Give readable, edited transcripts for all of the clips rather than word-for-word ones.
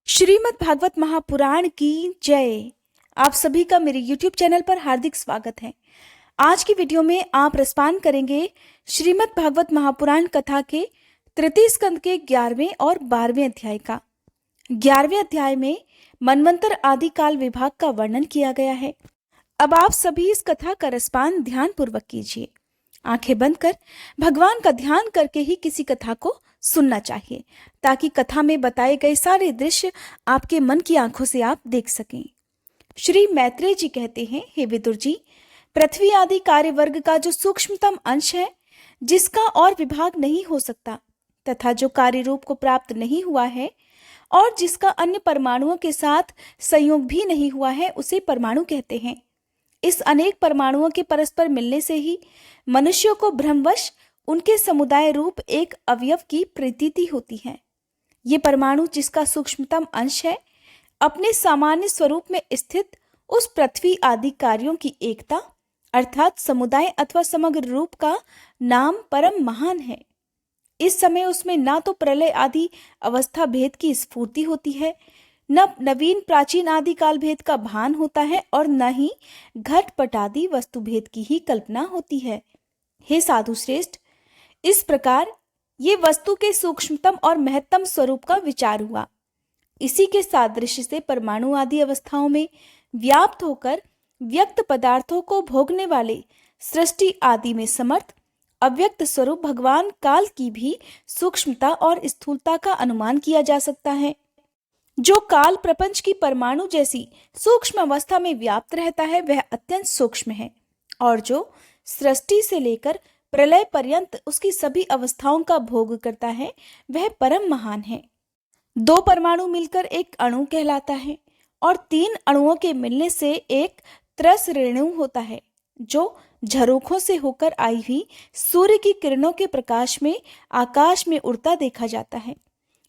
श्रीमद् भागवत महापुराण की जय। आप सभी का मेरे YouTube चैनल पर हार्दिक स्वागत है। आज की वीडियो में आप रसपान करेंगे श्रीमद् भागवत महापुराण कथा के तृतीय स्कंद के 11वें और 12वें अध्याय का। 11वें अध्याय में मनवंतर आदि काल विभाग का वर्णन किया गया है। अब आप सभी इस कथा का रसपान ध्यान पूर्वक कीजिए। आंखें बंद कर भगवान का ध्यान करके ही किसी कथा को सुनना चाहिए, ताकि कथा में बताए गए सारे दृश्य आपके मन की आंखों से आप देख सकें। श्री मैत्रेय जी कहते हैं, हे विदुर जी, पृथ्वी आदि कार्य वर्ग का जो सूक्ष्मतम अंश है, जिसका और विभाग नहीं हो सकता तथा जो कार्य रूप को प्राप्त नहीं हुआ है और जिसका अन्य परमाणुओं के साथ संयोग भी नहीं हुआ है, उसे परमाणु कहते हैं। इस अनेक परमाणुओं के परस्पर मिलने से ही मनुष्यों को भ्रमवश उनके समुदाय रूप एक अवयव की प्रतीति होती है। ये परमाणु, जिसका सूक्ष्मतम अंश है, अपने सामान्य स्वरूप में स्थित उस पृथ्वी आदि कार्यों की एकता अर्थात समुदाय अथवा समग्र रूप का नाम परम महान है। इस समय उसमें ना तो प्रलय आदि अवस्था भेद की स्फूर्ति होती है, न नवीन प्राचीन आदि काल भेद का भान होता है और न ही घटपट आदि वस्तु भेद की ही कल्पना होती है। हे साधु श्रेष्ठ, इस प्रकार ये वस्तु के सूक्ष्मतम और महत्तम स्वरूप का विचार हुआ। इसी के सादृश्य से परमाणु आदि अवस्थाओं में व्याप्त होकर व्यक्त पदार्थों को भोगने वाले सृष्टि आदि में समर्थ अव्यक्त स्वरूप भगवान काल की भी सूक्ष्मता और स्थूलता का अनुमान किया जा सकता है। जो काल प्रपंच की परमाणु जैसी सूक्ष्म अवस्था में व्याप्त रहता है, वह अत्यंत सूक्ष्म है, और जो सृष्टि से लेकर प्रलय पर्यंत उसकी सभी अवस्थाओं का भोग करता है, वह परम महान है। दो परमाणु मिलकर एक अणु कहलाता है और तीन अणुओं के मिलने से एक त्रस रेणु होता है, जो झरोखों से होकर आई हुई सूर्य की किरणों के प्रकाश में आकाश में उड़ता देखा जाता है।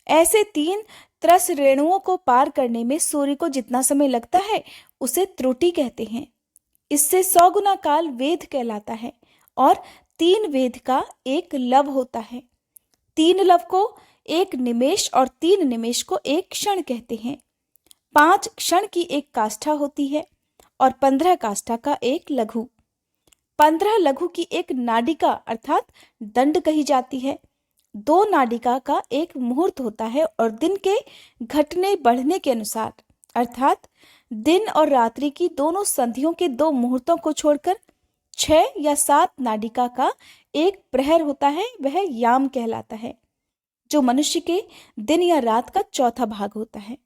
ऐसे तीन त्रस रेणुओं को पार करने में सूर्य को जितना समय लगता है, उसे त्रुटि कहते हैं। इससे 100 गुना काल वेद कहलाता है और 3 वेद का एक लव होता है। 3 लव को एक निमेष और 3 निमेष को एक क्षण कहते हैं। 5 क्षण की एक काष्ठा होती है और 15 काष्ठा का एक लघु। 15 लघु की एक नाडिका अर्थात दंड कही जाती है। 2 नाडिका का एक मुहूर्त होता है और दिन के घटने बढ़ने के अनुसार अर्थात दिन और रात्रि की दोनों संधियों के 2 मुहूर्तों को छोड़कर 6 या 7 नाडिका का एक प्रहर होता है, वह याम कहलाता है, जो मनुष्य के दिन या रात का चौथा भाग होता है।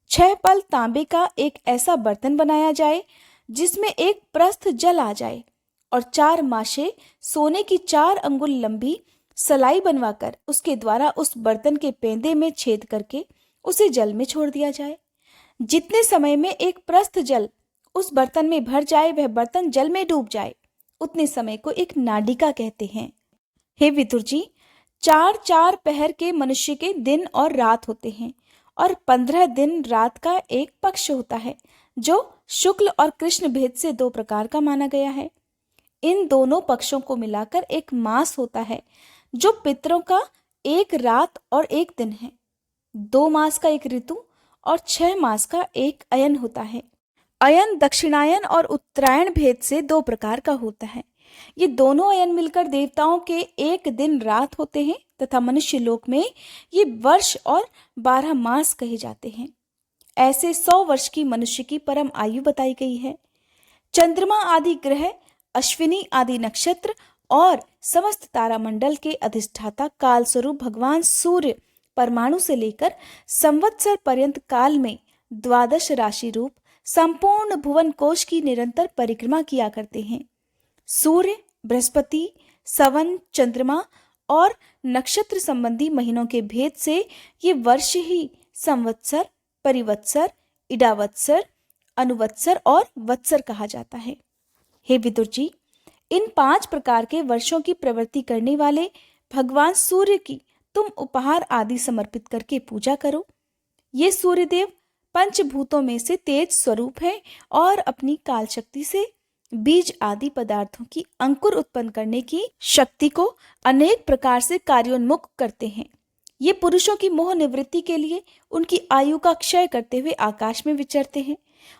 6 पल तांबे का एक ऐसा बर्तन बनाया जाए जिसमें एक प्रस्थ जल आ जाए और 4 माशे सोने की 4 अंगुल लंबी सलाई बनवाकर उसके द्वारा उस बर्तन के पेंदे में छेद करके उसे जल में छोड़ दिया जाए। जितने समय में एक प्रस्थ जल उस बर्तन में भर जाए, वह बर्तन जल में डूब जाए, उतने समय को एक नाडिका कहते हैं। हे विदुर जी, 4-4 पहर के मनुष्य के दिन और रात होते हैं और 15 दिन रात का एक पक्ष होता है, जो शुक्ल और कृष्ण भेद से 2 प्रकार का माना गया है। इन दोनों पक्षों को मिलाकर एक मास होता है, जो पितरों का एक रात और एक दिन है। 2 मास का एक ऋतु और 6 मास का एक अयन होता है। अयन दक्षिणायन और उत्तरायण भेद से 2 प्रकार का होता है। ये दोनों अयन मिलकर देवताओं के एक दिन रात होते हैं तथा मनुष्य लोक में ये वर्ष और 12 मास कहे जाते हैं। ऐसे 100 वर्ष की मनुष्य की परम आयु बताई गई है। चंद्रमा आदि ग्रह, अश्विनी आदि नक्षत्र और समस्त तारामंडल के अधिष्ठाता काल स्वरूप भगवान सूर्य परमाणु से लेकर संवत्सर पर्यंत काल में 12 राशि रूप संपूर्ण भुवन कोश की निरंतर परिक्रमा किया करते हैं। सूर्य, बृहस्पति, सवन, चंद्रमा और नक्षत्र संबंधी महीनों के भेद से ये वर्ष ही संवत्सर, परिवत्सर, इडावत्सर, अनुवत्सर और वत्सर कहा जाता है। हे विदुर जी, इन 5 प्रकार के वर्षों की प्रवृत्ति करने वाले भगवान सूर्य की तुम उपहार आदि समर्पित करके पूजा करो। ये सूर्यदेव पंचभूतों में से तेज स्वरूप है और अपनी काल शक्ति से बीज आदि पदार्थों की अंकुर उत्पन्न करने की शक्ति को अनेक प्रकार से कार्योन्मुख करते हैं। ये पुरुषों की मोह निवृत्ति के लिए उनकी आयु का क्षय करते हुए आकाश में विचरते हैं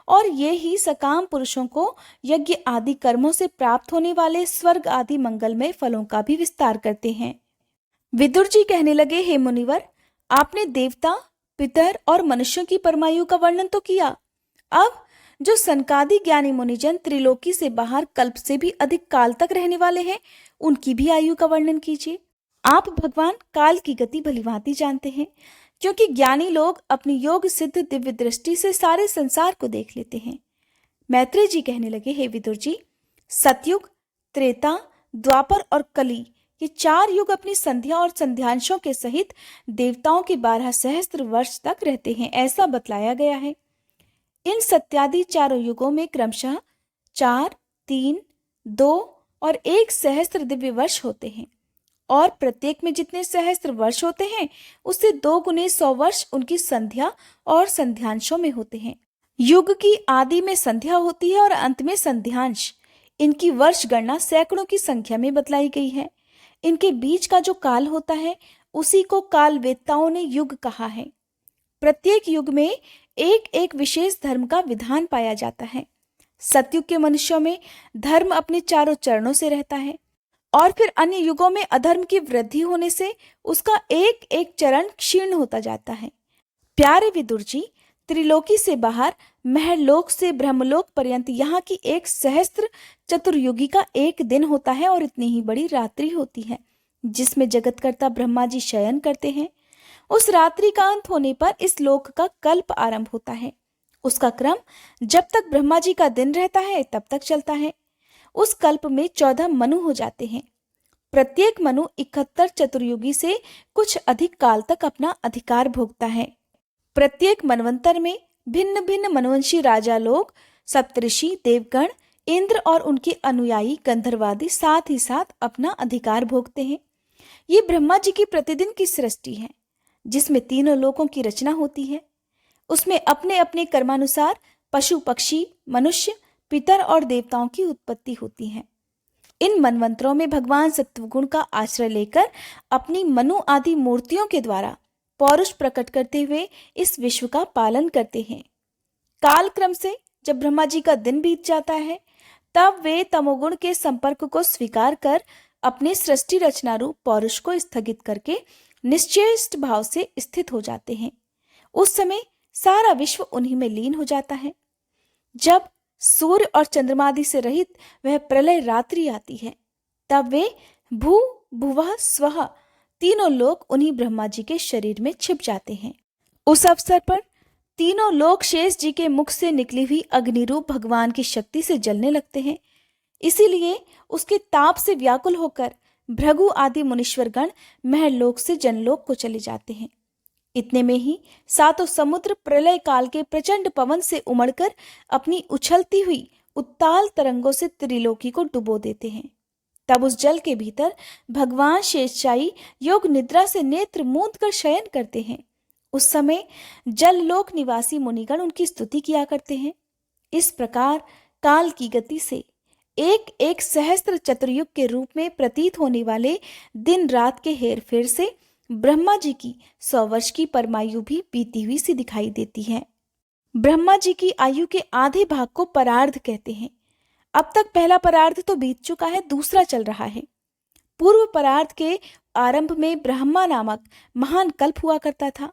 और ये ही सकाम पुरुषों को यज्ञ आदि कर्मों से प्राप्त होने वाले स्वर्ग आदि मंगलमय फलों का भी विस्तार करते हैं। विदुर जी कहने लगे, हे मुनिवर, आपने देवता, पितर और मनुष्यों की परमायु का वर्णन तो किया। अब जो सनकादि ज्ञानी मुनिजन त्रिलोकी से बाहर कल्प से भी अधिक काल तक रहने वाले हैं, उनकी भी आयु का वर्णन कीजिए। आप भगवान काल की गति भलीभांति जानते हैं, क्योंकि ज्ञानी लोग अपनी योग सिद्ध दिव्य दृष्टि से सारे संसार को देख लेते हैं। मैत्रेय जी कहने लगे, हे विदुर जी, सतयुग, त्रेता, द्वापर और कली, ये 4 युग अपनी संध्या और संध्यांशों के सहित देवताओं के 12 सहस्त्र वर्ष तक रहते हैं, ऐसा बतलाया गया है। इन सत्यादि चारों युगों में क्रमशः 4, 3, 2 और 1 सहस्त्र दिव्य वर्ष होते हैं, और प्रत्येक में जितने सहस्त्र वर्ष होते हैं उससे 2 गुने 100 वर्ष उनकी संध्या और संध्यांशों में होते हैं। युग की आदि में संध्या होती है और अंत में संध्यांश। इनकी वर्ष गणना सैकड़ों की संख्या में बतलाई गई है। इनके बीच का जो काल होता है उसी को काल वेत्ताओं ने युग कहा है। प्रत्येक युग में एक एक विशेष धर्म का विधान पाया जाता है। सतयुग के मनुष्यों में धर्म अपने चारों चरणों से रहता है, और फिर अन्य युगों में अधर्म की वृद्धि होने से उसका एक एक चरण क्षीण होता जाता है। प्यारे विदुर जी, त्रिलोकी से बाहर महलोक से ब्रह्मलोक पर्यंत यहाँ की 1 सहस्त्र चतुर्युगी का एक दिन होता है, और इतनी ही बड़ी रात्रि होती है जिसमें जगतकर्ता ब्रह्मा जी शयन करते हैं। उस रात्रि का अंत होने पर इस लोक का कल्प आरंभ होता है। उसका क्रम जब तक ब्रह्मा जी का दिन रहता है तब तक चलता है। उस कल्प में 14 मनु हो जाते हैं। प्रत्येक मनु 71 चतुर्युगी से कुछ अधिक काल तक अपना अधिकार भोगता है। प्रत्येक मनवंतर में भिन्न भिन्न मनवंशी राजा लोग, सप्तऋषि, देवगण, इंद्र और उनके अनुयायी गंधर्वादी साथ ही साथ अपना अधिकार भोगते हैं। ये ब्रह्मा जी की प्रतिदिन की सृष्टि है जिसमें तीनों लोकों की रचना होती है। उसमें अपने अपने कर्मानुसार पशु, पक्षी, मनुष्य, पितर और देवताओं की उत्पत्ति होती है। इन मनवंतरों में भगवान सत्वगुण का आश्रय लेकर अपनी मनु आदि मूर्तियों के द्वारा पौरुष प्रकट करते हुए इस विश्व का पालन करते हैं। काल क्रम से जब ब्रह्मा जी का दिन बीत जाता है तब वे तमोगुण के संपर्क को स्वीकार कर अपने सृष्टि रचना रूप पौरुष को स्थगित करके निश्चेष्ट भाव से स्थित हो जाते हैं। उस समय सारा विश्व उन्हीं में लीन हो जाता है। जब सूर्य और चंद्रमा आदि से रहित वह प्रलय रात्रि आती है तब वे भू, भुवः, स्वः तीनों लोक उन्हीं ब्रह्मा जी के शरीर में छिप जाते हैं। उस अवसर पर तीनों लोक शेष जी के मुख से निकली हुई अग्निरूप भगवान की शक्ति से जलने लगते हैं। इसीलिए उसके ताप से व्याकुल होकर भृगु आदि मुनीश्वरगण महलोक से जनलोक को चले जाते हैं। इतने में ही 7 समुद्र प्रलय काल के प्रचंड पवन से उमड़कर अपनी उछलती हुई उत्ताल तरंगों से त्रिलोकी को डुबो देते हैं। तब उस जल के भीतर भगवान शेषशायी योग निद्रा से नेत्र मूंद कर शयन करते हैं। उस समय जल लोक निवासी मुनिगण उनकी स्तुति किया करते हैं। इस प्रकार काल की गति से एक एक सहस्त्र चतुर्युग के रूप में प्रतीत होने वाले दिन रात के हेरफेर से ब्रह्मा जी की 100 वर्ष की परमायु भी बीती हुई सी दिखाई देती है। ब्रह्मा जी की आयु के आधे भाग को परार्ध कहते हैं। अब तक पहला परार्ध तो बीत चुका है, दूसरा चल रहा है। पूर्व परार्ध के आरंभ में ब्रह्मा नामक महान कल्प हुआ करता था।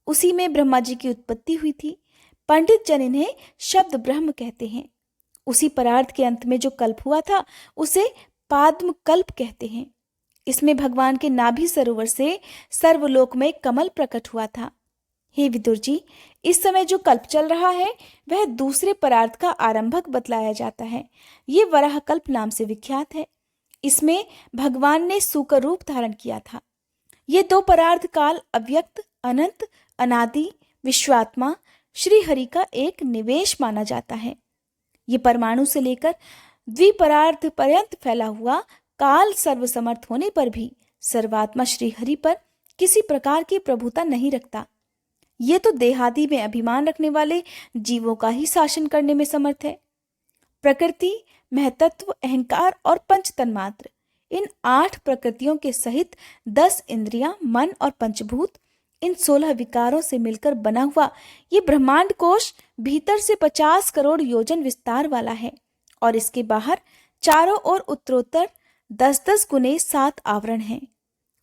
उसी में ब्रह्मा जी की उत्पत्ति हुई थी। पंडित जन इन्हें शब्द ब्रह्म कहते हैं। उसी परार्ध के अंत में जो कल्प हुआ था उसे पाद्म कल्प कहते हैं। इसमें भगवान के नाभि सरोवर से सर्वलोक में कमल प्रकट हुआ था। हे विदुर जी, इस समय जो कल्प चल रहा है वह दूसरे परार्ध का आरंभक बतलाया जाता है। ये वराह कल्प नाम से विख्यात है। इसमें भगवान ने सूकर रूप धारण किया था। ये 2 परार्ध काल अव्यक्त, अनंत, अनादि, विश्वात्मा, श्री हरि का एक निवेश माना जाता है। ये परमाणु से लेकर द्विपरार्ध पर्यंत फैला हुआ काल सर्वसमर्थ होने पर भी सर्वात्मा श्री हरि पर किसी प्रकार की प्रभुता नहीं रखता। ये तो देहादि में अभिमान रखने वाले जीवों का ही शासन करने में समर्थ है। प्रकृति, महतत्व, अहंकार और पंच तन्मात्र, इन 8 प्रकृतियों के सहित 10 इंद्रियां, मन और पंचभूत, इन 16 विकारों से मिलकर बना हुआ ये ब्रह्मांड कोश भीतर से 50 करोड़ योजन विस्तार वाला है और इसके बाहर चारों ओर उत्तरोत्तर 10-10 गुने 7 आवरण हैं।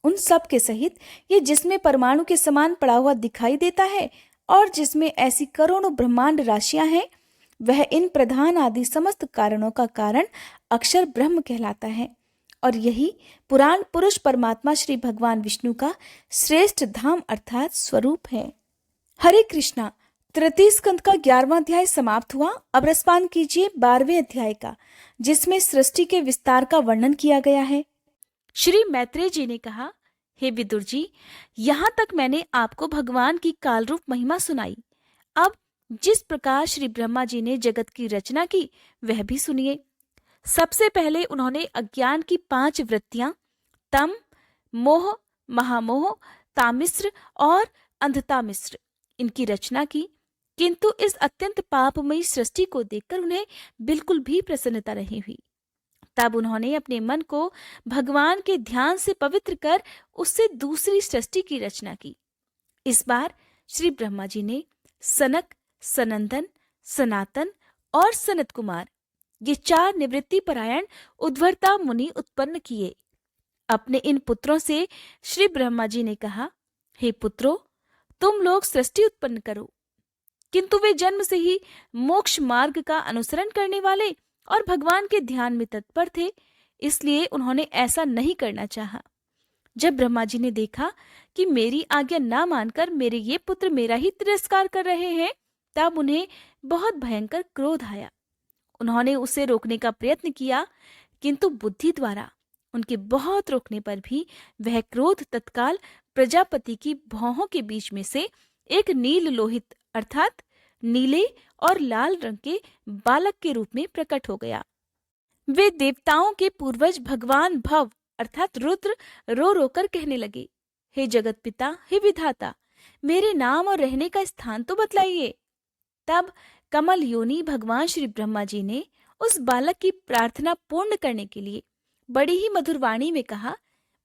उन सब के सहित ये जिसमें परमाणु के समान पड़ा हुआ दिखाई देता है और जिसमें ऐसी करोड़ों ब्रह्मांड राशियां हैं, वह इन प्रधान आदि समस्त कारणों का कारण अक्षर ब्रह्म कहलाता है और यही पुराण पुरुष परमात्मा श्री भगवान विष्णु का श्रेष्ठ धाम अर्थात स्वरूप है। हरे कृष्णा। तृतीय स्कंद का 11वां अध्याय समाप्त हुआ। अब रसपान कीजिए 12वें अध्याय का, जिसमें सृष्टि के विस्तार का वर्णन किया गया है। श्री मैत्रेय जी ने कहा, हे विदुर जी, यहाँ तक मैंने आपको भगवान की कालरूप महिमा सुनाई। अब जिस प्रकार श्री ब्रह्मा जी ने जगत की रचना की वह भी सुनिए। सबसे पहले उन्होंने अज्ञान की 5 वृत्तियां तम, मोह, महामोह, तामिश्र और अंधतामिश्र इनकी रचना की, किंतु इस अत्यंत पापमयी सृष्टि को देखकर उन्हें बिल्कुल भी प्रसन्नता नहीं हुई। तब उन्होंने अपने मन को भगवान के ध्यान से पवित्र कर उससे दूसरी सृष्टि की रचना की। इस बार श्री ब्रह्मा जी ने सनक, सनंदन, सनातन और सनत कुमार ये 4 निवृत्ति परायण उद्भरता मुनि उत्पन्न किए। अपने इन पुत्रों से श्री ब्रह्मा जी ने कहा, हे पुत्रों, तुम लोग सृष्टि उत्पन्न करो। किंतु वे जन्म से ही मोक्ष मार्ग का अनुसरण करने वाले और भगवान के ध्यान में तत्पर थे, इसलिए उन्होंने ऐसा नहीं करना चाहा। जब ब्रह्मा जी ने देखा कि मेरी आज्ञा ना मानकर मेरे ये पुत्र मेरा ही तिरस्कार कर रहे हैं, तब उन्हें बहुत भयंकर क्रोध आया। उन्होंने उसे रोकने का प्रयत्न किया, किंतु बुद्धि द्वारा उनके बहुत रोकने पर भी वह क्रोध तत्काल प्रजापति की भौहों के बीच में से एक नील लोहित अर्थात नीले और लाल रंग के बालक के रूप में प्रकट हो गया। वे देवताओं के पूर्वज भगवान भव अर्थात रुद्र रो रोकर कहने लगे, हे जगत पिता, हे विधाता, मेरे नाम और रहने का स्थान तो बतलाइए। तब कमल योनि भगवान श्री ब्रह्मा जी ने उस बालक की प्रार्थना पूर्ण करने के लिए बड़ी ही मधुर वाणी में कहा,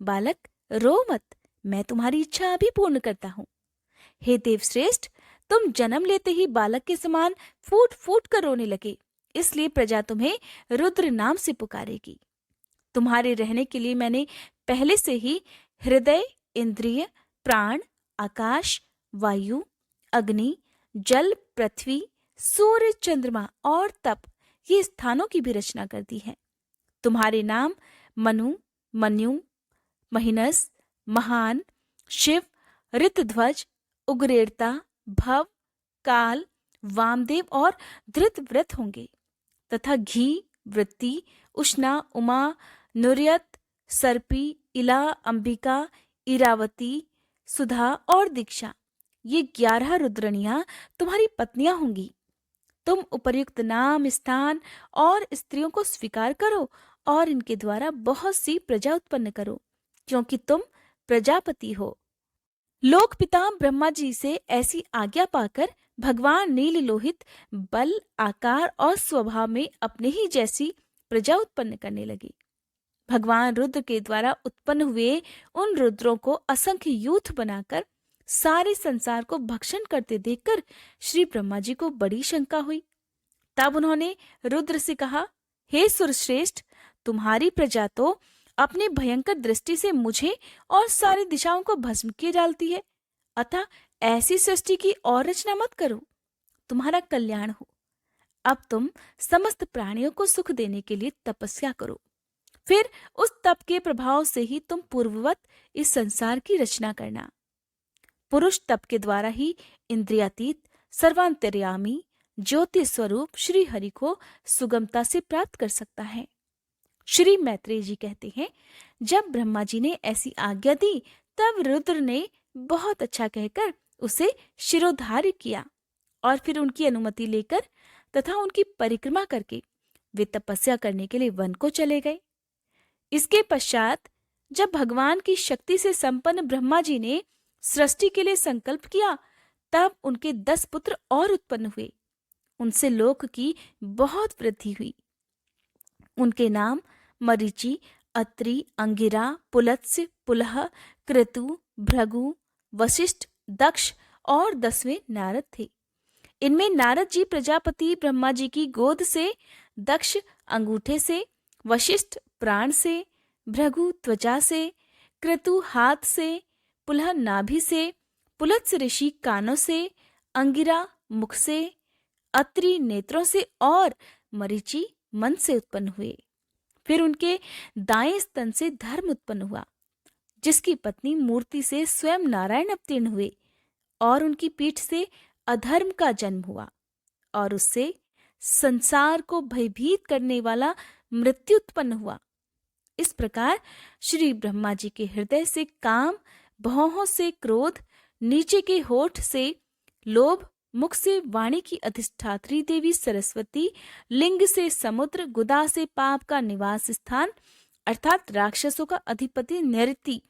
बालक रो मत, मैं तुम्हारी इच्छा अभी पूर्ण करता हूँ। हे देवश्रेष्ठ, तुम जन्म लेते ही बालक के समान फूट फूट कर रोने लगे, इसलिए प्रजा तुम्हें रुद्र नाम से पुकारेगी। तुम्हारे रहने के लिए मैंने पहले से ही हृदय, इंद्रिय, प्राण, आकाश, वायु, अग्नि, जल, पृथ्वी, सूर्य, चंद्रमा और तप ये स्थानों की भी रचना कर दी है। तुम्हारे नाम मनु, मन्यु, महिनस, महान, शिव, ऋतध्वज, उग्रेरता, भव, काल, वामदेव और धृतव्रत होंगे तथा घी, वृत्ति, उष्णा, उमा, नुर्यत, सर्पी, इला, अंबिका, इरावती, सुधा और दीक्षा ये 11 रुद्रनियां तुम्हारी पत्नियां होंगी। तुम उपर्युक्त नाम, स्थान और स्त्रियों को स्वीकार करो और इनके द्वारा बहुत सी प्रजा उत्पन्न करो, क्योंकि तुम प्रजापति हो। लोक पिता ब्रह्मा जी से ऐसी आज्ञा पाकर भगवान नील लोहित बल, आकार और स्वभाव में अपने ही जैसी प्रजा उत्पन्न करने लगे। भगवान रुद्र के द्वारा उत्पन्न हुए उन रुद्रों को असंख्य यूथ बनाकर सारे संसार को भक्षण करते देखकर श्री ब्रह्मा जी को बड़ी शंका हुई। तब उन्होंने रुद्र से कहा, हे सुरश्रेष्ठ, तुम्हारी प्रजा तो अपने भयंकर दृष्टि से मुझे और सारी दिशाओं को भस्म किए डालती है, अतः ऐसी सृष्टि की और रचना मत करो, तुम्हारा कल्याण हो। अब तुम समस्त प्राणियों को सुख देने के लिए तपस्या करो, फिर उस तप के प्रभाव से ही तुम पूर्ववत इस संसार की रचना करना। पुरुष तप के द्वारा ही इंद्रियातीत, सर्वांतर्यामी, ज्योति स्वरूप श्री हरि को सुगमता से प्राप्त कर सकता है। श्री मैत्रेय जी कहते हैं, जब ब्रह्मा जी ने ऐसी आज्ञा दी तब रुद्र ने बहुत अच्छा कहकर उसे शिरोधार्य किया और फिर उनकी अनुमति लेकर तथा उनकी परिक्रमा करके वे तपस्या करने के लिए वन को चले गए। इसके पश्चात जब भगवान की शक्ति से संपन्न ब्रह्मा जी ने सृष्टि के लिए संकल्प किया, तब उनके 10 पुत्र और उत्पन्न हुए। उनसे लोक की बहुत वृद्धि हुई। उनके नाम मरीचि, अत्रि, अंगिरा, पुलत्स्य, पुलह, क्रतु, भृगु, वशिष्ठ, दक्ष और 10वें नारद थे। इनमें नारद जी प्रजापति ब्रह्मा जी की गोद से, दक्ष अंगूठे से, वशिष्ठ प्राण से, भृगु त्वचा से, क्रतु हाथ से, पुलह नाभि से, पुलत्स्य ऋषि कानों से, अंगिरा मुख से, अत्रि नेत्रों से और मरीचि मन से उत्पन्न हुए। फिर उनके दाएं स्तन से धर्म उत्पन्न हुआ, जिसकी पत्नी मूर्ति से स्वयं नारायण अवतीर्ण हुए, और उनकी पीठ से अधर्म का जन्म हुआ, और उससे संसार को भयभीत करने वाला मृत्यु उत्पन्न हुआ। इस प्रकार श्री ब्रह्मा जी के हृदय से काम, भौहों से क्रोध, नीचे के होठ से लोभ, मुख से वाणी की अधिष्ठात्री देवी सरस्वती, लिंग से समुद्र, गुदा से पाप का निवास स्थान अर्थात राक्षसों का अधिपति नैऋति,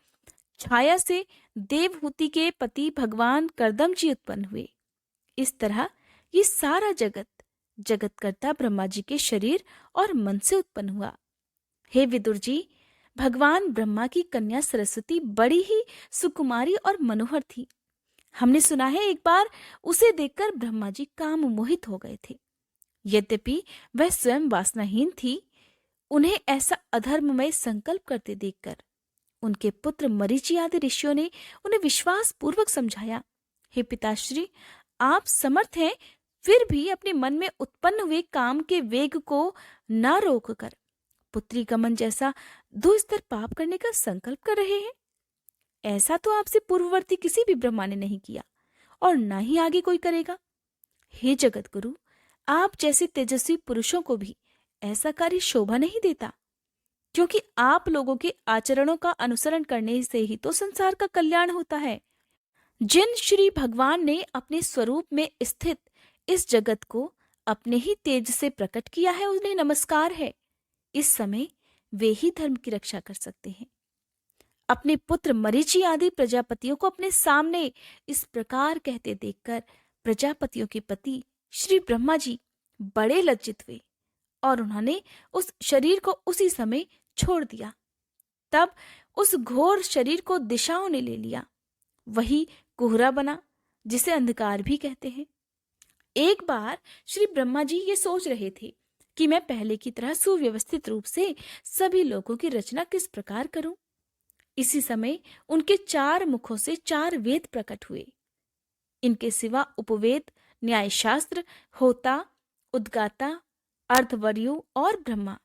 छाया से देवहूति के पति भगवान कर्दम जी उत्पन्न हुए। इस तरह ये सारा जगत जगतकर्ता ब्रह्मा जी के शरीर और मन से उत्पन्न हुआ। हे विदुर जी, भगवान ब्रह्मा की कन्या सरस्वती बड़ी ही सुकुमारी और मनोहर थी। हमने सुना है एक बार उसे देखकर ब्रह्मा जी काम मोहित हो गए थे। यद्यपि वह स्वयं वासनाहीन थी, उन्हें ऐसा अधर्ममय संकल्प करते देखकर उनके पुत्र मरीचि आदि ऋषियों ने उन्हें विश्वास पूर्वक समझाया, हे पिताश्री, आप समर्थ हैं, फिर भी अपने मन में उत्पन्न हुए काम के वेग को न रोककर पुत्री गमन जैसा दुस्तर पाप करने का संकल्प कर रहे हैं। ऐसा तो आपसे पूर्ववर्ती किसी भी ब्रह्मा ने नहीं किया और न ही आगे कोई करेगा। हे जगत गुरु, आप जैसे तेजस्वी पुरुषों को भी ऐसा कार्य शोभा नहीं देता, क्योंकि आप लोगों के आचरणों का अनुसरण करने से ही तो संसार का कल्याण होता है। जिन श्री भगवान ने अपने स्वरूप में स्थित इस जगत को अपने ही तेज से प्रकट किया है, उन्हें नमस्कार है। इस समय वे ही धर्म की रक्षा कर सकते हैं। अपने पुत्र मरीचि आदि प्रजापतियों को अपने सामने इस प्रकार कहते देखकर प्रजापतियों के पति श्री ब्रह्मा जी बड़े लज्जित हुए और उन्होंने उस शरीर को उसी समय छोड़ दिया। तब उस घोर शरीर को दिशाओं ने ले लिया। वही कोहरा बना, जिसे अंधकार भी कहते हैं। एक बार श्री ब्रह्मा जी ये सोच रहे थे कि मैं पहले की तरह सुव्यवस्थित रूप से सभी लोगों की रचना किस प्रकार करूं। इसी समय उनके 4 मुखों से 4 वेद प्रकट हुए। इनके सिवा उपवेद, न्यायशास्त्र, होता, उद्गाता, अर्धवर्यु और ब्रह्मा,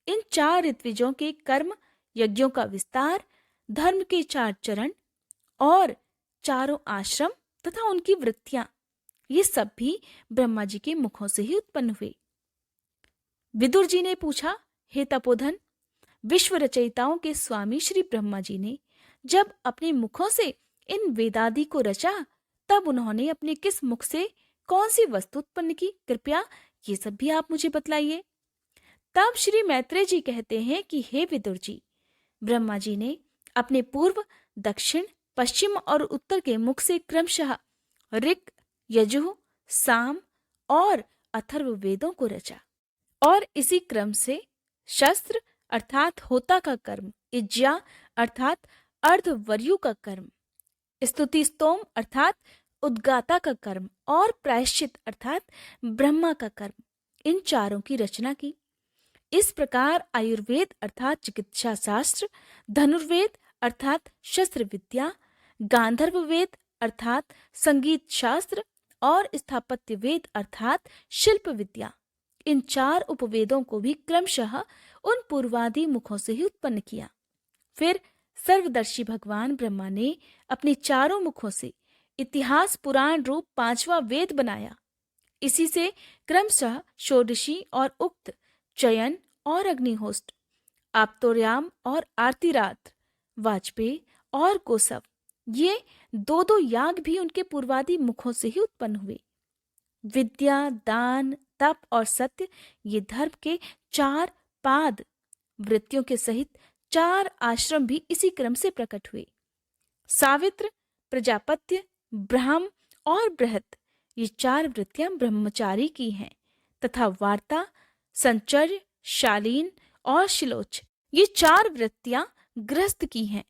इन 4 ऋत्विजों के कर्म, यज्ञों का विस्तार, धर्म के 4 चरण और चारों आश्रम तथा उनकी वृत्तियां, ये सब भी ब्रह्मा जी के मुखों से ही उत्पन्न हुए। विदुर जी ने पूछा, हे तपोधन, विश्व रचयिताओं के स्वामी श्री ब्रह्मा जी ने जब अपने मुखों से इन वेदादि को रचा, तब उन्होंने अपने किस मुख से कौन सी वस्तु उत्पन्न की? कृपया ये सब भी आप मुझे बतलाइए। तब श्री मैत्रेय जी कहते हैं कि हे विदुर जी, ब्रह्मा जी ने अपने पूर्व, दक्षिण, पश्चिम और उत्तर के मुख से क्रमशः ऋक्, यजुः, साम और अथर्व वेदों को रचा, और इसी क्रम से शस्त्र अर्थात होता का कर्म, इज्या अर्थात अर्धवर्यु का कर्म, स्तुति स्तोम अर्थात उद्गाता का कर्म और प्रायश्चित अर्थात ब्रह्मा का कर्म, इन चारों की रचना की। इस प्रकार आयुर्वेद अर्थात चिकित्सा शास्त्र, धनुर्वेद अर्थात शस्त्र विद्या, गांधर्व वेद अर्थात संगीत शास्त्र और स्थापत्य वेद अर्थात शिल्प विद्या, इन 4 उपवेदों को भी क्रमशः उन पूर्वादि मुखों से ही उत्पन्न किया। फिर सर्वदर्शी भगवान ब्रह्मा ने अपने 4 मुखों से इतिहास पुराण रूप 5वां वेद बनाया। इसी से क्रमशः षोडशी और उक्त, चयन और अग्निहोत्र, आप्तोर्याम और आरतिरात्र, वाजपेय और कोसव, ये 2-2 याग भी उनके पूर्वादि मुखों से ही उत्पन्न हुए। विद्या, दान, तप और सत्य, ये धर्म के 4 पाद, वृत्तियों के सहित 4 आश्रम भी इसी क्रम से प्रकट हुए। सावित्र, प्रजापत्य, ब्राह्म और बृहत, ये 4 वृत्तियां ब्रह्मचारी की हैं, तथा वार्ता, संचर्य, शालीन और शिलोच, ये 4 वृत्तियां गृहस्थ की हैं।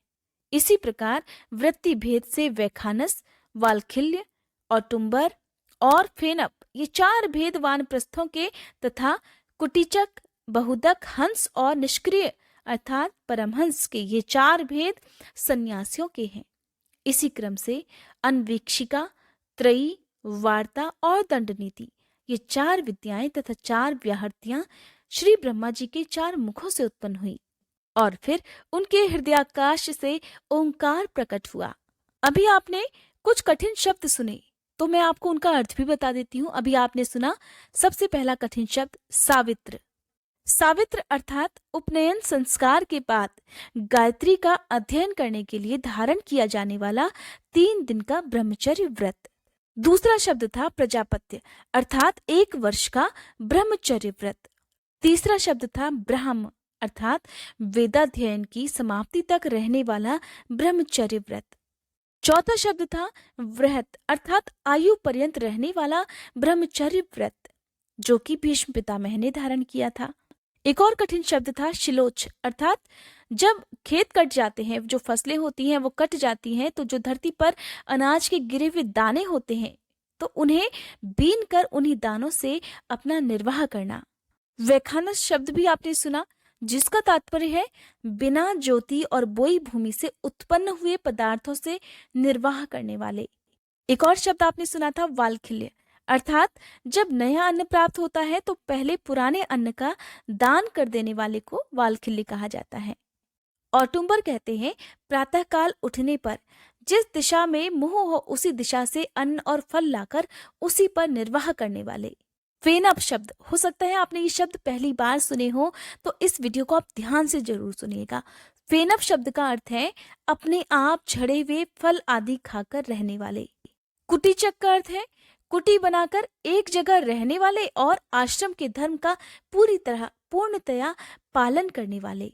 इसी प्रकार वृत्ति भेद से वैखानस, वालखिल्य, औटुंबर और फेनप, ये 4 भेद वानप्रस्थों के तथा कुटीचक, बहुदक, हंस और निष्क्रिय अर्थात परमहंस के, ये 4 भेद सन्यासियों के हैं। इसी क्रम से अन्वीक्षिका, त्रयी, वार्ता और दंड नीति, ये 4 विद्याएं तथा 4 व्याहृतियां श्री ब्रह्मा जी के 4 मुखों से उत्पन्न हुई और फिर उनके हृदयाकाश से ओंकार प्रकट हुआ। अभी आपने कुछ कठिन शब्द सुने, तो मैं आपको उनका अर्थ भी बता देती हूँ। अभी आपने सुना सबसे पहला कठिन शब्द सावित्र। सावित्र अर्थात उपनयन संस्कार के बाद गायत्री का अध्ययन करने के लिए धारण किया जाने वाला 3 दिन का ब्रह्मचर्य व्रत। दूसरा शब्द था प्रजापत्य अर्थात 1 वर्ष का ब्रह्मचर्य व्रत। तीसरा शब्द था ब्राह्म अर्थात वेदाध्ययन की समाप्ति तक रहने वाला ब्रह्मचर्य व्रत। चौथा शब्द था वृहत अर्थात आयु पर्यंत रहने वाला ब्रह्मचर्य व्रत, जो कि भीष्म पितामह ने धारण किया था। एक और कठिन शब्द था शिलोच अर्थात जब खेत कट जाते हैं, जो फसलें होती हैं वो कट जाती हैं, तो जो धरती पर अनाज के गिरे हुए दाने होते हैं, तो उन्हें बीन कर उन्हीं दानों से अपना निर्वाह करना। वैखानस शब्द भी आपने सुना, जिसका तात्पर्य है बिना ज्योति और बोई भूमि से उत्पन्न हुए पदार्थों से निर्वाह करने वाले। एक और शब्द आपने सुना था वालखिल्य अर्थात जब नया अन्न प्राप्त होता है तो पहले पुराने अन्न का दान कर देने वाले को वालखिल्य कहा जाता है। औटुंबर कहते हैं प्रातःकाल उठने पर जिस दिशा में मुंह हो उसी दिशा से अन्न और फल लाकर उसी पर निर्वाह करने वाले। फेनप शब्द, हो सकता है आपने ये शब्द पहली बार सुने हो, तो इस वीडियो को आप ध्यान से जरूर सुनिएगा। फेनप शब्द का अर्थ है अपने आप झड़े हुए फल आदि खाकर रहने वाले। कुटीचक का अर्थ है कुटी बनाकर एक जगह रहने वाले और आश्रम के धर्म का पूर्णतया पालन करने वाले।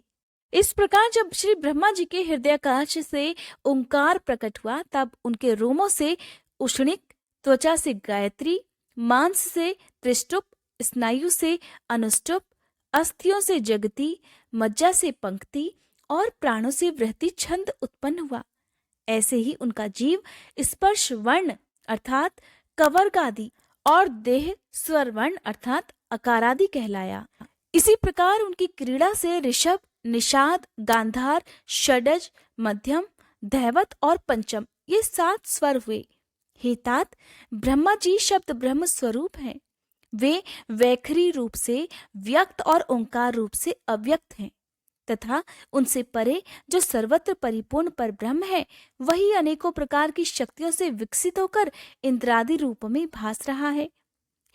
इस प्रकार जब श्री ब्रह्मा जी के हृदयाकाश से ओंकार प्रकट हुआ, तब उनके रोमों से उष्णिक, त्वचा से गायत्री, मांस से त्रिष्टुप, स्नायु से अनुष्टुप, अस्थियों से जगती, मज्जा से पंक्ति और प्राणों से वृहति छंद उत्पन्न हुआ। ऐसे ही उनका जीव स्पर्श वर्ण अर्थात कवर्ग आदि और देह स्वर वर्ण अर्थात अकारादि कहलाया। इसी प्रकार उनकी क्रीड़ा से ऋषभ, निषाद, गांधार, षडज, मध्यम, धैवत और पंचम, ये 7 स्वर हुए। हे तात, ब्रह्मा जी शब्द ब्रह्म स्वरूप हैं। वे वैखरी रूप से व्यक्त और ओंकार रूप से अव्यक्त हैं तथा उनसे परे जो सर्वत्र परिपूर्ण पर ब्रह्म है, वही अनेकों प्रकार की शक्तियों से विकसित होकर इंद्रादि रूप में भास रहा है।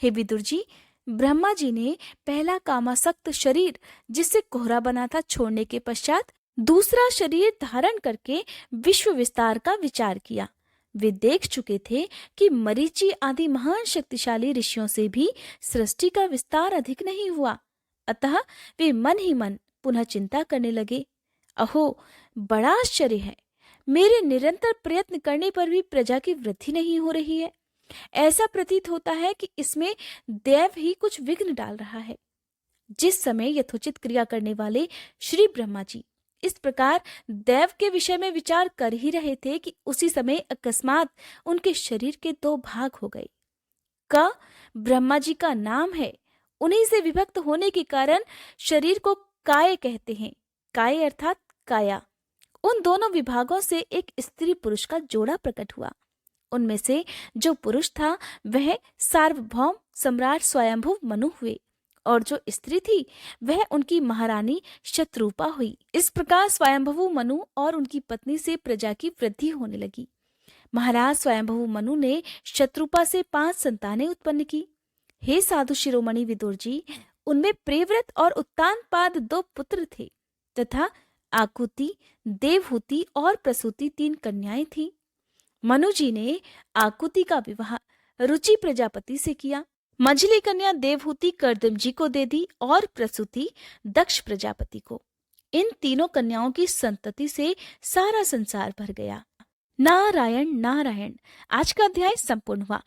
हे विदुर जी, ब्रह्मा जी ने पहला कामासक्त शरीर जिससे कोहरा बना था छोड़ने के पश्चात दूसरा शरीर धारण करके विश्व विस्तार का विचार किया। वे देख चुके थे कि मरीचि आदि महान शक्तिशाली ऋषियों से भी सृष्टि का विस्तार अधिक नहीं हुआ, अतः वे मन ही मन पुनः चिंता करने लगे। अहो, बड़ा आश्चर्य है, मेरे निरंतर प्रयत्न करने पर भी प्रजा की वृद्धि नहीं हो रही है। ऐसा प्रतीत होता है कि इसमें देव ही कुछ विघ्न डाल रहा है। जिस समय यथोचित क्रिया करने वाले श्री ब्रह्मा जी इस प्रकार देव के विषय में विचार कर ही रहे थे कि उसी समय अकस्मात उनके शरीर के 2 भाग हो गए। क ब्रह्मा जी का नाम है, उन्हीं से विभक्त होने के कारण शरीर को काय कहते हैं। काय अर्थात काया। उन दोनों विभागों से एक स्त्री पुरुष का जोड़ा प्रकट हुआ। उनमें से जो पुरुष था वह सार्वभौम सम्राट स्वयंभुव मनु हुए और जो स्त्री थी वह उनकी महारानी शत्रुपा हुई। इस प्रकार स्वयंभुव मनु और उनकी पत्नी से प्रजा की वृद्धि होने लगी। महाराज स्वयंभुव मनु ने शत्रुपा से 5 संतानें उत्पन्न की। हे साधु शिरोमणि विदुर जी, उनमें प्रेव्रत और उत्तानपाद 2 पुत्र थे तथा आकुति, देवहूति और प्रसूति 3 कन्याएं थीं। मनु जी ने आकुति का विवाह रुचि प्रजापति से किया। मंझली कन्या देवहूति कर्दम जी को दे दी और प्रसूति दक्ष प्रजापति को। इन तीनों कन्याओं की संतति से सारा संसार भर गया। नारायण नारायण। आज का अध्याय संपूर्ण हुआ।